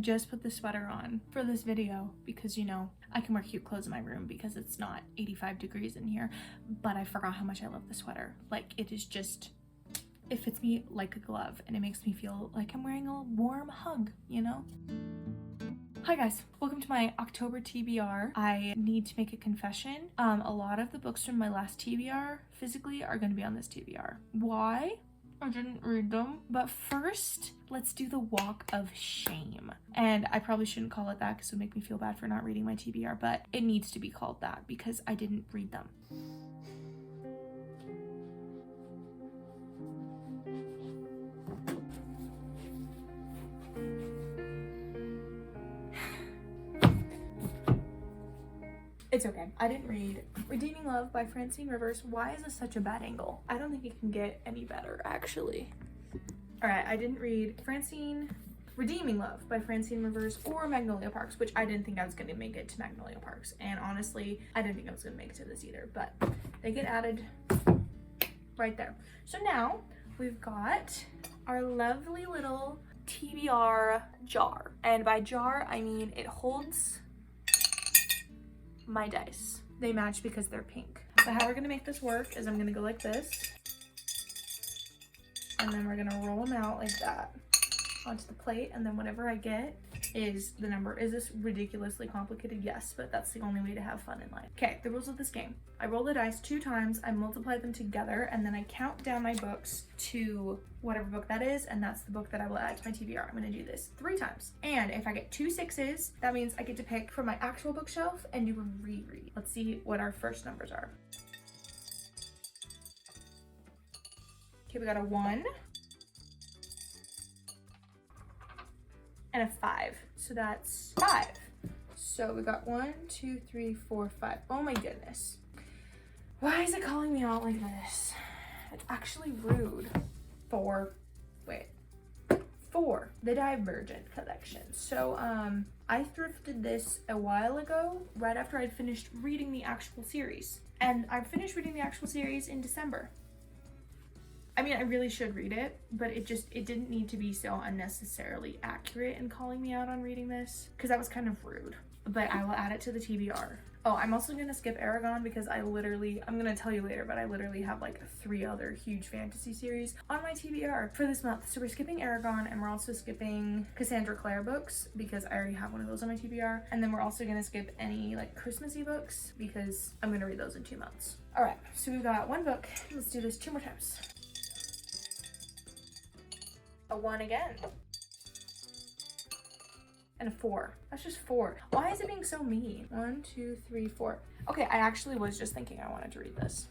just put the sweater on for this video because, you know, I can wear cute clothes in my room because it's not 85 degrees in here, but I forgot how much I love the sweater. Like, it is just, it fits me like a glove and it makes me feel like I'm wearing a warm hug, you know? Hi guys, welcome to my October TBR. I need to make a confession. A lot of the books from my last TBR physically are going to be on this TBR. Why? I didn't read them. But first, let's do the walk of shame. And I probably shouldn't call it that because it would make me feel bad for not reading my TBR, but it needs to be called that because I didn't read them. It's okay. I didn't read Redeeming Love by Francine Rivers. Why is this such a bad angle? I don't think it can get any better, actually. All right, I didn't read Redeeming Love by Francine Rivers or Magnolia Parks, which I didn't think I was going to make it to Magnolia Parks. And honestly, I didn't think I was going to make it to this either, but they get added right there. So now we've got our lovely little TBR jar. And by jar, I mean it holds my dice. They match because they're pink. So how we're gonna make this work is I'm gonna go like this, and then we're gonna roll them out like that onto the plate, and then whatever I get is the number. Is this ridiculously complicated? Yes, but that's the only way to have fun in life. Okay, the rules of this game. I roll the dice 2 times, I multiply them together, and then I count down my books to whatever book that is, and that's the book that I will add to my TBR. I'm gonna do this 3 times. And if I get 2 6s, that means I get to pick from my actual bookshelf and do a reread. Let's see what our first numbers are. Okay, we got a 1. And a 5. So that's 5. So we got 1, 2, 3, 4, 5. Oh my goodness. Why is it calling me out like this? It's actually rude. 4. The Divergent collection. So I thrifted this a while ago, right after I'd finished reading the actual series. And I finished reading the actual series in December. I mean, I really should read it, but it didn't need to be so unnecessarily accurate in calling me out on reading this, because that was kind of rude. But I will add it to the TBR. Oh, I'm also gonna skip Aragon because I'm gonna tell you later, but I literally have like 3 other huge fantasy series on my TBR for this month. So we're skipping Aragon, and we're also skipping Cassandra Clare books because I already have one of those on my TBR. And then we're also gonna skip any like Christmassy books because I'm gonna read those in 2 months. All right, so we've got 1 book. Let's do this 2 more times. A 1 again. And a 4. That's just 4. Why is it being so mean? 1, 2, 3, 4. Okay, I actually was just thinking I wanted to read this.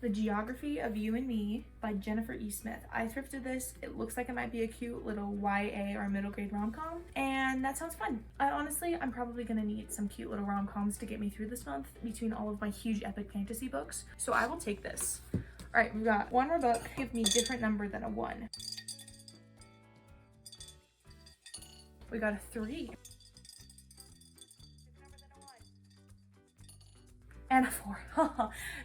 The Geography of You and Me by Jennifer E. Smith. I thrifted this. It looks like it might be a cute little YA or middle grade rom-com, and that sounds fun. I'm probably gonna need some cute little rom-coms to get me through this month between all of my huge epic fantasy books, so I will take this. All right, we've got 1 more book. Give me a different number than a 1. We got a 3. And a 4.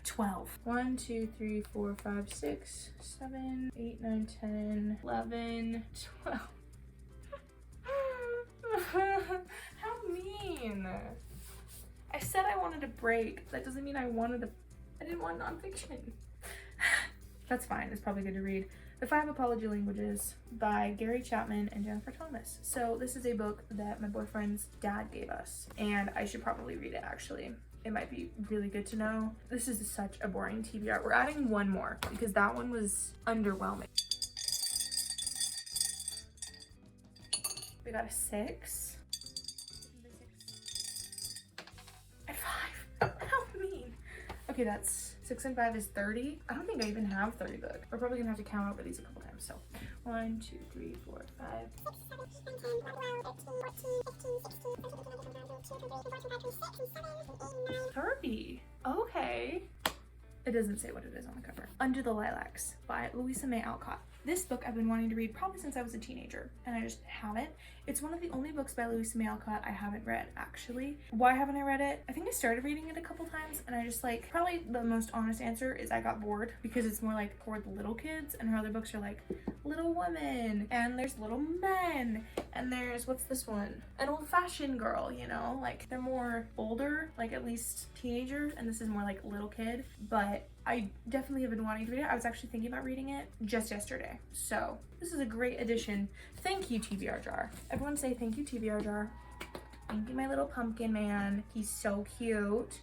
12. 1, 2, 3, 4, 5, 6, 7, 8, 9, 10, 11, 12. How mean. I said I wanted a break. That doesn't mean I didn't want nonfiction. That's fine. It's probably good to read. The 5 Apology Languages by Gary Chapman and Jennifer Thomas. So this is a book that my boyfriend's dad gave us, and I should probably read it actually. It might be really good to know. This is such a boring TBR. We're adding 1 more because that one was underwhelming. We got a 6. And 5. How mean. Okay, that's 6 and 5 is 30. I don't think I even have 30 books. We're probably gonna have to count over these a couple times. So 1, 2, 3, 4, 5. 30. Okay. It doesn't say what it is on the cover. Under the Lilacs by Louisa May Alcott. This book I've been wanting to read probably since I was a teenager, and I just haven't. It's one of the only books by Louisa May Alcott I haven't read, actually. Why haven't I read it? I think I started reading it a couple times, and I just like, probably the most honest answer is I got bored, because it's more like for the little kids, and her other books are like Little Women, and there's Little Men, and there's, what's this one? An Old-Fashioned Girl, you know? Like, they're more older, like at least teenagers, and this is more like little kid, but I definitely have been wanting to read it. I was actually thinking about reading it just yesterday. So this is a great addition. Thank you, TBR Jar. Everyone say thank you, TBR Jar. Thank you, my little pumpkin man. He's so cute.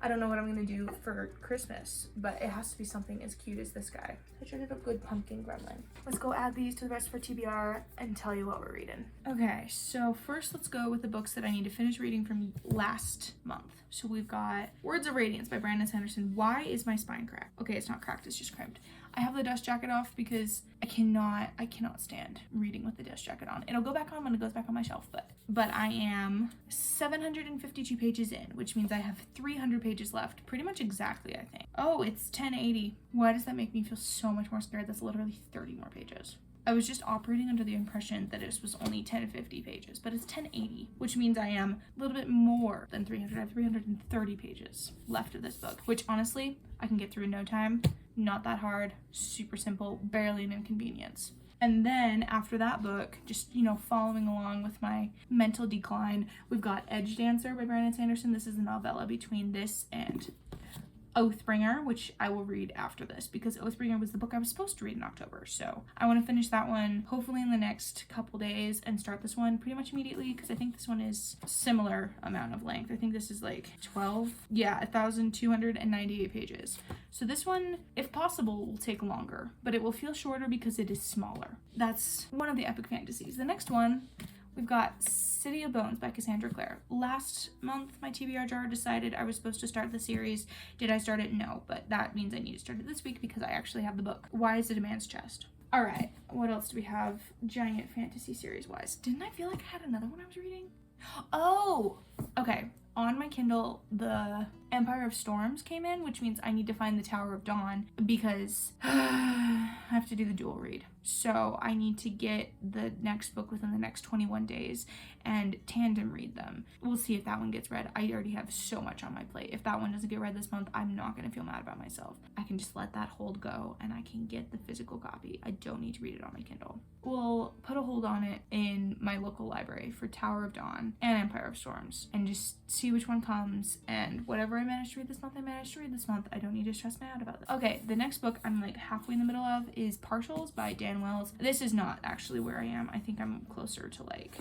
I don't know what I'm gonna do for Christmas, but it has to be something as cute as this guy. Such a little good pumpkin gremlin. Let's go add these to the rest for TBR and tell you what we're reading. Okay, so first let's go with the books that I need to finish reading from last month. So we've got Words of Radiance by Brandon Sanderson. Why is my spine cracked? Okay, it's not cracked, it's just crimped. I have the dust jacket off because I cannot stand reading with the dust jacket on. It'll go back on when it goes back on my shelf, but I am 752 pages in, which means I have 300 pages left, pretty much exactly, I think. Oh, it's 1080. Why does that make me feel so much more scared? That's literally 30 more pages. I was just operating under the impression that it was only 1050 pages, but it's 1080, which means I am a little bit more than 300. I have 330 pages left of this book, which honestly, I can get through in no time. Not that hard, super simple, barely an inconvenience. And then after that book, just, you know, following along with my mental decline, we've got Edge Dancer by Brandon Sanderson. This is the novella between this and Oathbringer, which I will read after this because Oathbringer was the book I was supposed to read in October. So I want to finish that one hopefully in the next couple days and start this one pretty much immediately because I think this one is similar amount of length. I think this is like 1,298 pages. So this one, if possible, will take longer, but it will feel shorter because it is smaller. That's one of the epic fantasies. The next one, we've got City of Bones by Cassandra Clare. Last month, my TBR Jar decided I was supposed to start the series. Did I start it? No, but that means I need to start it this week because I actually have the book. Why is it a man's chest? All right, what else do we have giant fantasy series-wise? Didn't I feel like I had another one I was reading? Oh, okay. On my Kindle, the Empire of Storms came in, which means I need to find the Tower of Dawn because I have to do the dual read. So I need to get the next book within the next 21 days and tandem read them. We'll see if that one gets read. I already have so much on my plate. If that one doesn't get read this month, I'm not going to feel mad about myself. I can just let that hold go and I can get the physical copy. I don't need to read it on my Kindle. We'll put a hold on it in my local library for Tower of Dawn and Empire of Storms and just see which one comes, and whatever I manage to read this month, I managed to read this month. I don't need to stress me out about this. Okay, the next book I'm like halfway in the middle of is Partials by Dan Wells. This is not actually where I am. I think I'm closer to like,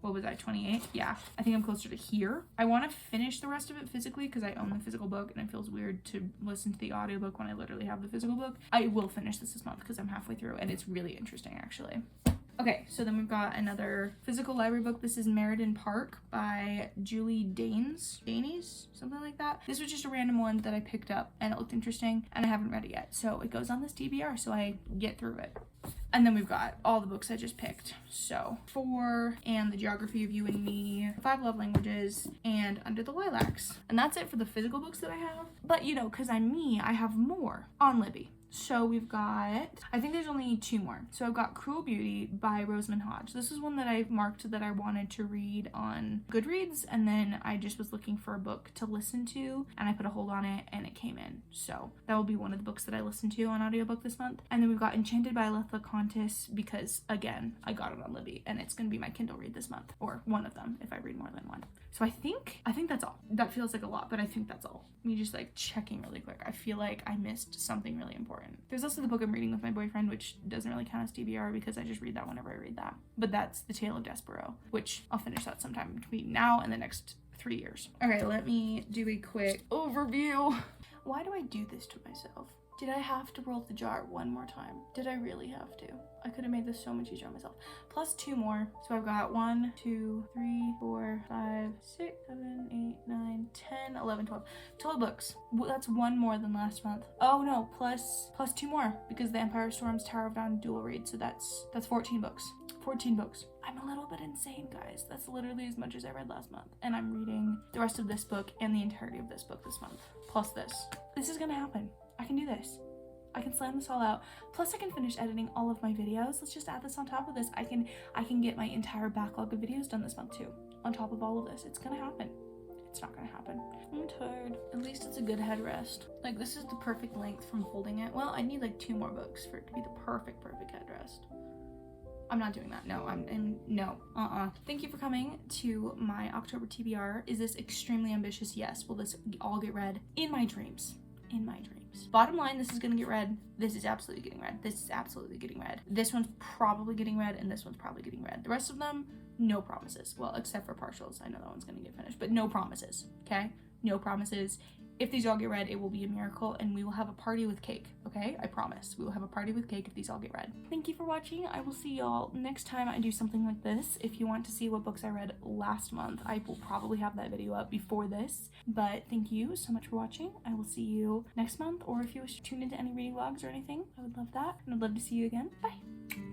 what was I, 28? Yeah, I think I'm closer to here. I want to finish the rest of it physically because I own the physical book and it feels weird to listen to the audiobook when I literally have the physical book. I will finish this month because I'm halfway through and it's really interesting actually. Okay, so then we've got another physical library book. This is Meriden Park by Julie Danes, something like that. This was just a random one that I picked up and it looked interesting and I haven't read it yet. So it goes on this TBR so I get through it. And then we've got all the books I just picked. So 4 and The Geography of You and Me, 5 Love Languages, and Under the Lilacs. And that's it for the physical books that I have. But you know, because I'm me, I have more on Libby. So we've got, I think there's only 2 more. So I've got Cruel Beauty by Rosamund Hodge. This is one that I marked that I wanted to read on Goodreads, and then I just was looking for a book to listen to, and I put a hold on it, and it came in. So that will be one of the books that I listened to on audiobook this month. And then we've got Enchanted by Lethla Contis, because again, I got it on Libby, and it's going to be my Kindle read this month, or one of them if I read more than one. So I think that's all. That feels like a lot, but I think that's all. Me just like checking really quick. I feel like I missed something really important. There's also the book I'm reading with my boyfriend, which doesn't really count as TBR because I just read that whenever I read that. But that's The Tale of Despero, which I'll finish that sometime between now and the next 3 years. Okay, let me do a quick overview. Why do I do this to myself? Did I have to roll the jar one more time? Did I really have to? I could have made this so much easier on myself. Plus 2 more. So I've got 1, 2, 3, 4, 5, 6, 7, 8, 9, 10, 11, 12. 12 books. That's 1 more than last month. Oh no, plus 2 more because the Empire of Storms Tower of Dawn dual read. So that's 14 books. 14 books. I'm a little bit insane, guys. That's literally as much as I read last month. And I'm reading the rest of this book and the entirety of this book this month. Plus this. This is gonna happen. I can do this. I can slam this all out. Plus I can finish editing all of my videos. Let's just add this on top of this. I can get my entire backlog of videos done this month too. On top of all of this. It's gonna happen. It's not gonna happen. I'm tired. At least it's a good headrest. Like, this is the perfect length from holding it. Well, I need like 2 more books for it to be the perfect headrest. I'm not doing that. No, no. Thank you for coming to my October TBR. Is this extremely ambitious? Yes. Will this all get read? In my dreams. In my dreams. Bottom line, this is gonna get read. This is absolutely getting read. This is absolutely getting read. This one's probably getting read, and this one's probably getting read. The rest of them, no promises. Well, except for partials. I know that one's gonna get finished, but no promises, okay? No promises. If these all get read, it will be a miracle, and we will have a party with cake, okay? I promise. We will have a party with cake if these all get read. Thank you for watching. I will see y'all next time I do something like this. If you want to see what books I read last month, I will probably have that video up before this. But thank you so much for watching. I will see you next month, or if you wish to tune into any reading vlogs or anything, I would love that. And I'd love to see you again. Bye!